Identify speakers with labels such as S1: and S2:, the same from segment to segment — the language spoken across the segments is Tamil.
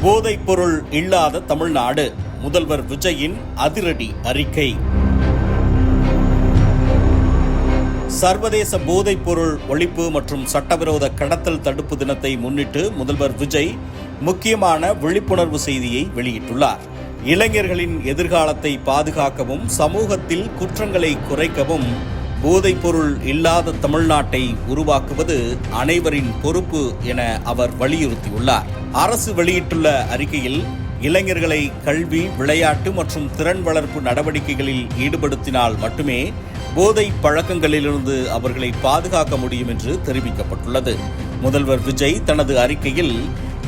S1: போதைப் பொருள் இல்லாத தமிழ்நாடு, முதல்வர் விஜயின் அதிரடி அறிக்கை. சர்வதேச போதைப் பொருள் ஒழிப்பு மற்றும் சட்டவிரோத கடத்தல் தடுப்பு தினத்தை முன்னிட்டு முதல்வர் விஜய் முக்கியமான விழிப்புணர்வு செய்தியை வெளியிட்டுள்ளார். இளைஞர்களின் எதிர்காலத்தை பாதுகாக்கவும் சமூகத்தில் குற்றங்களை குறைக்கவும் போதைப் பொருள் இல்லாத தமிழ்நாட்டை உருவாக்குவது அனைவரின் பொறுப்பு என அவர் வலியுறுத்தியுள்ளார். அரசு வெளியிட்டுள்ள அறிக்கையில் இளைஞர்களை கல்வி, விளையாட்டு மற்றும் திறன் வளர்ப்பு நடவடிக்கைகளில் ஈடுபடுத்தினால் மட்டுமே போதை பழக்கங்களிலிருந்து அவர்களை பாதுகாக்க முடியும் என்று தெரிவிக்கப்பட்டுள்ளது. முதல்வர் விஜய் தனது அறிக்கையில்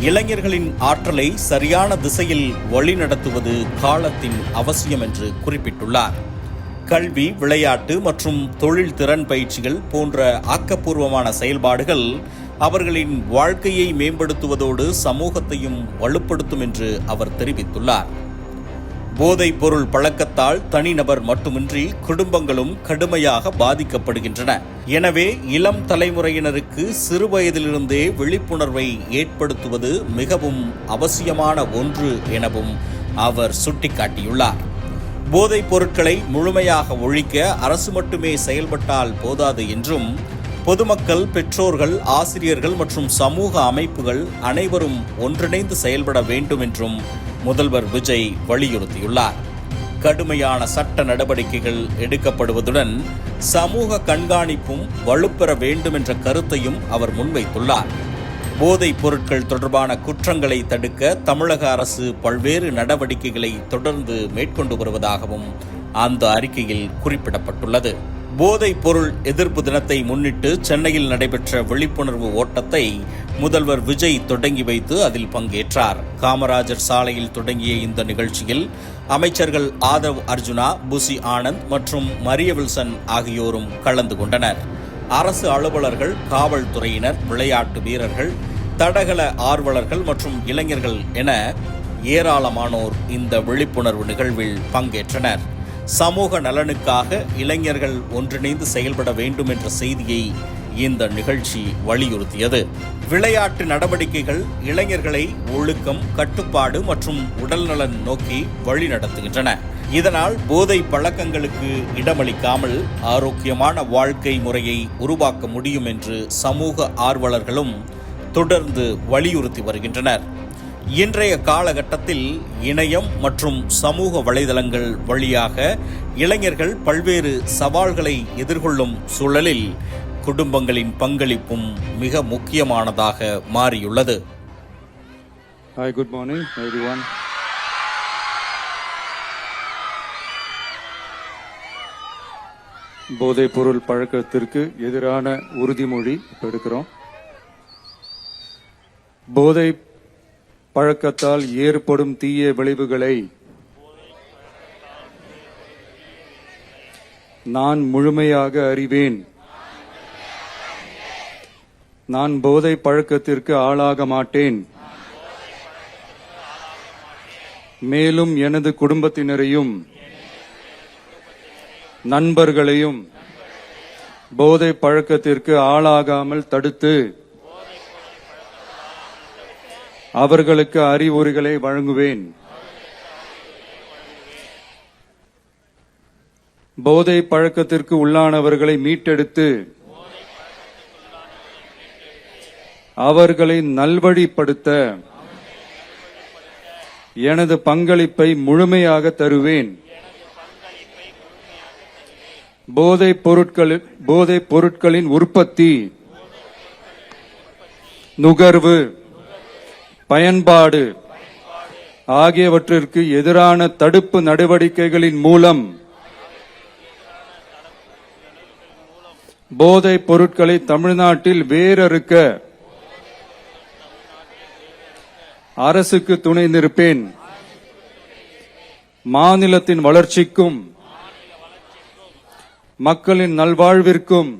S1: இளைஞர்களின் ஆற்றலை சரியான திசையில் வழிநடத்துவது காலத்தின் அவசியம் என்று குறிப்பிட்டுள்ளார். கல்வி, விளையாட்டு மற்றும் தொழில் திறன் பயிற்சிகள் போன்ற ஆக்கப்பூர்வமான செயல்பாடுகள் அவர்களின் வாழ்க்கையை மேம்படுத்துவதோடு சமூகத்தையும் வலுப்படுத்தும் என்று அவர் தெரிவித்துள்ளார். போதைப் பொருள் பழக்கத்தால் தனிநபர் மட்டுமின்றி குடும்பங்களும் கடுமையாக பாதிக்கப்படுகின்றன. எனவே இளம் தலைமுறையினருக்கு சிறுவயதிலிருந்தே விழிப்புணர்வை ஏற்படுத்துவது மிகவும் அவசியமான ஒன்று எனவும் அவர் சுட்டிக்காட்டியுள்ளார். போதைப் பொருட்களை முழுமையாக ஒழிக்க அரசு மட்டுமே செயல்பட்டால் போதாது என்றும் பொதுமக்கள், பெற்றோர்கள், ஆசிரியர்கள் மற்றும் சமூக அமைப்புகள் அனைவரும் ஒன்றிணைந்து செயல்பட வேண்டும் என்றும் முதல்வர் விஜய் வலியுறுத்தியுள்ளார். கடுமையான சட்ட நடவடிக்கைகள் எடுக்கப்படுவதுடன் சமூக கண்காணிப்பும் வலுப்பெற வேண்டும் என்ற கருத்தையும் அவர் முன்வைத்துள்ளார். போதைப் பொருட்கள் தொடர்பான குற்றங்களை தடுக்க தமிழக அரசு பல்வேறு நடவடிக்கைகளை தொடர்ந்து மேற்கொண்டு வருவதாகவும் அந்த அறிக்கையில் குறிப்பிடப்பட்டுள்ளது. போதைப் பொருள் எதிர்ப்பு தினத்தை முன்னிட்டு சென்னையில் நடைபெற்ற விழிப்புணர்வு ஓட்டத்தை முதல்வர் விஜய் தொடங்கி வைத்து அதில் பங்கேற்றார். காமராஜர் சாலையில் தொடங்கிய இந்த நிகழ்ச்சியில் அமைச்சர்கள் ஆதவ் அர்ஜுனா, புசி ஆனந்த் மற்றும் மரிய வில்சன் ஆகியோரும் கலந்து கொண்டனர். அரசு அலுவலர்கள், காவல்துறையினர், விளையாட்டு வீரர்கள், தடகள ஆர்வலர்கள் மற்றும் இளைஞர்கள் என ஏராளமானோர் இந்த விழிப்புணர்வு நிகழ்வில் பங்கேற்றனர். சமூக நலனுக்காக இளைஞர்கள் ஒன்றிணைந்து செயல்பட வேண்டும் என்ற செய்தியை இந்த நிகழ்ச்சி வலியுறுத்தியது. விளையாட்டு நடவடிக்கைகள் இளைஞர்களை ஒழுக்கம், கட்டுப்பாடு மற்றும் உடல்நலன் நோக்கி வழிநடத்துகின்றன. இதனால் போதை பழக்கங்களுக்கு இடமளிக்காமல் ஆரோக்கியமான வாழ்க்கை முறையை உருவாக்க முடியும் என்று சமூக ஆர்வலர்களும் தொடர்ந்து வலியுறுத்தி வருகின்றனர். இன்றைய காலகட்டத்தில் இணையம் மற்றும் சமூக வலைதளங்கள் வழியாக இளைஞர்கள் பல்வேறு சவால்களை எதிர்கொள்ளும் சூழலில் குடும்பங்களின் பங்களிப்பும் மிக முக்கியமானதாக மாறியுள்ளது.
S2: Hi, good morning everyone. போதைப் பொருள் பழக்கத்திற்கு எதிரான உறுதிமொழி எடுக்கிறோம். போதை பழக்கத்தால் ஏற்படும் தீய விளைவுகளை நான் முழுமையாக அறிவேன். நான் போதை பழக்கத்திற்கு ஆளாக மாட்டேன். மேலும் எனது குடும்பத்தினரையும் நண்பர்களையும் போதை பழக்கத்திற்கு ஆளாகாமல் தடுத்து அவர்களுக்கு அறிவுரைகளை வழங்குவேன். போதை பழக்கத்திற்கு உள்ளானவர்களை மீட்டெடுத்து அவர்களை நல்வழிப்படுத்த எனது பங்களிப்பை முழுமையாக தருவேன். போதைப் பொருட்களின் உற்பத்தி, நுகர்வு, பயன்பாடு ஆகியவற்றிற்கு எதிரான தடுப்பு நடவடிக்கைகளின் மூலம் போதைப் பொருட்களை தமிழ்நாட்டில் வேரறுக்க அரசுக்கு துணை நிற்பேன். மாநிலத்தின் வளர்ச்சிக்கும் மக்களின் நல்வாழ்விற்கும்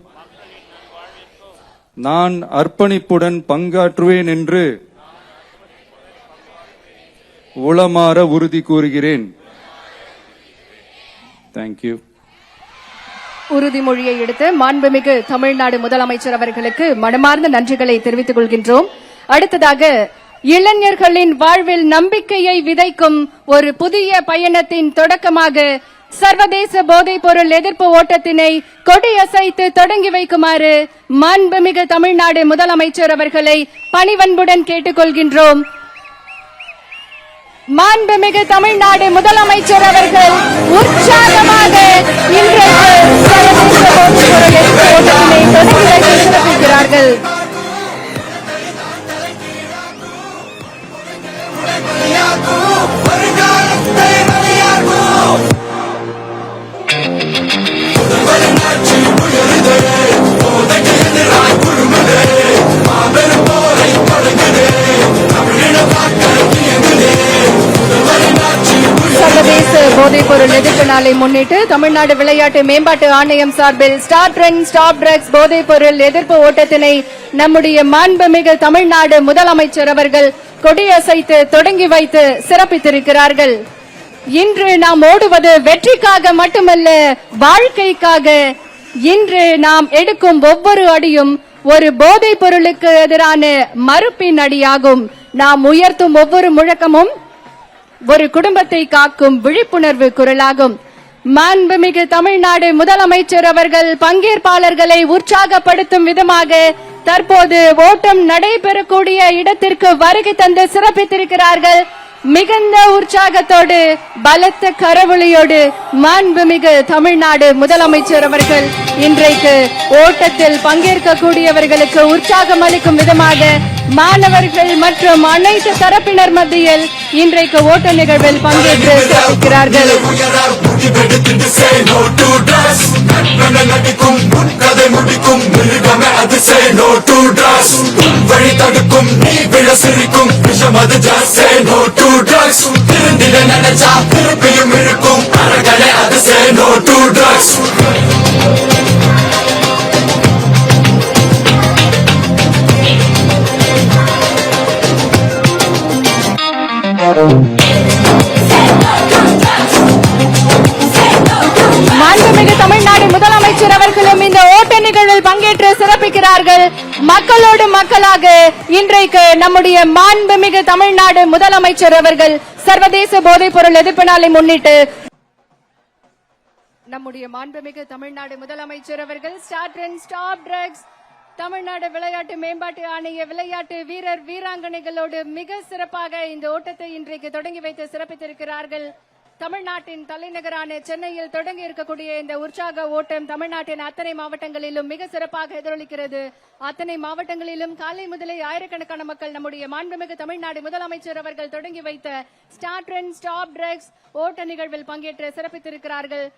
S2: நான் அர்ப்பணிப்புடன் பங்காற்றுவேன் என்று உளமாற உறுதி கூறுகிறேன். தேங்க்யூ.
S3: உறுதிமொழியை எடுத்த மாண்புமிகு தமிழ்நாடு முதலமைச்சர் அவர்களுக்கு மனமார்ந்த நன்றிகளை தெரிவித்துக் கொள்கின்றோம். அடுத்ததாக இளைஞர்களின் வாழ்வில் நம்பிக்கையை விதைக்கும் ஒரு புதிய பயணத்தின் தொடக்கமாக சர்வதேச போதைப் பொருள் எதிர்ப்பு ஓட்டத்தினை கொடியசைத்து தொடங்கி வைக்குமாறு மாண்புமிகு தமிழ்நாடு முதலமைச்சர் அவர்களை பணிவன்புடன் கேட்டுக்கொள்கின்றோம். மாண்புமிகு தமிழ்நாடு முதலமைச்சர் அவர்கள் உற்சாகமாக இன்றைக்கு சர்வதேச போதைப் பொருள் எதிர்ப்பு ஓட்டத்தினை தொடங்கி வைத்து சிறப்பிக்கிறார்கள். சர்வதேச போதைப் பொருள் எதிர்ப்பு நாளை முன்னிட்டு தமிழ்நாடு விளையாட்டு மேம்பாட்டு ஆணையம் சார்பில் ஸ்டார்ட் ரன் ஸ்டாப் ட்ரக்ஸ் போதைப் பொருள் எதிர்ப்பு ஓட்டத்தினை நம்முடைய மாண்புமிகு தமிழ்நாடு முதலமைச்சர் அவர்கள் கொடியசைத்து தொடங்கி வைத்து சிறப்பித்திருக்கிறார்கள். இன்று நாம் ஓடுவது வெற்றிக்காக மட்டுமல்ல, வாழ்க்கைக்காக. இன்று நாம் எடுக்கும் ஒவ்வொரு அடியும் ஒரு போதைப் பொருளுக்கு எதிரான மறுப்பின் அடியாகும். நாம் உயர்த்தும் ஒவ்வொரு முழக்கமும் ஒரு குடும்பத்தை காக்கும் விழிப்புணர்வு குரலாகும். மாண்புமிகு தமிழ்நாடு முதலமைச்சர் அவர்கள் பங்கேற்பாளர்களை உற்சாகப்படுத்தும் விதமாக தற்போது ஓட்டம் நடைபெறக்கூடிய இடத்திற்கு வருகை தந்து சிறப்பித்திருக்கிறார்கள். மிகுந்த உற்சாகத்தோடு பலத்த கரவொலியோடு மாண்புமிகு தமிழ்நாடு முதலமைச்சர் அவர்கள் இன்றைக்கு ஓட்டத்தில் பங்கேற்கக்கூடியவர்களுக்கு உற்சாகம் அளிக்கும் விதமாக மாணவர்கள் மற்றும் அனைத்து தரப்பினர் மத்தியில் இன்றைக்கு ஓட்ட நிகழ்வில் பங்கேற்று சிறப்பிக்கிறார்கள். மாண்புமிகு தமிழ்நாடு முதலமைச்சர் அவர்களும் இந்த ஓட்ட நிகழ்வில் பங்கேற்று சிறப்பிக்கிறார்கள். மக்களோடு மக்களாக இன்றைக்கு நம்முடைய மாண்புமிகு தமிழ்நாடு முதலமைச்சர் அவர்கள் சர்வதேச போதைப் பொருள் எதிர்ப்பு நாளை முன்னிட்டு நம்முடைய மாண்புமிகு தமிழ்நாடு முதலமைச்சர் அவர்கள் start run stop drugs Tamil Nadu விளையாட்டு மேம்பாட்டு ஆணைய விளையாட்டு வீரர் வீராங்கனைகளோடு மிக சிறப்பாக இந்த ஓட்டத்தை இன்றைக்கு தொடங்கி வைத்து சிறப்பித்திருக்கிறார்கள். தமிழ்நாட்டின் தலைநகரான சென்னையில் தொடங்கி இருக்கக்கூடிய இந்த உற்சாக ஓட்டம் தமிழ்நாட்டின் அத்தனை மாவட்டங்களிலும் மிக சிறப்பாக எதிரொலிக்கிறது. அத்தனை மாவட்டங்களிலும் காலை முதலே ஆயிரக்கணக்கான மக்கள் நம்முடைய மாண்புமிகு தமிழ்நாடு முதலமைச்சர் அவர்கள் தொடங்கி வைத்த ஸ்டார்ட் ரன் ஸ்டாப் ட்ரக்ஸ் ஓட்ட நிகழ்வில் பங்கேற்று சிறப்பித்திருக்கிறார்கள்.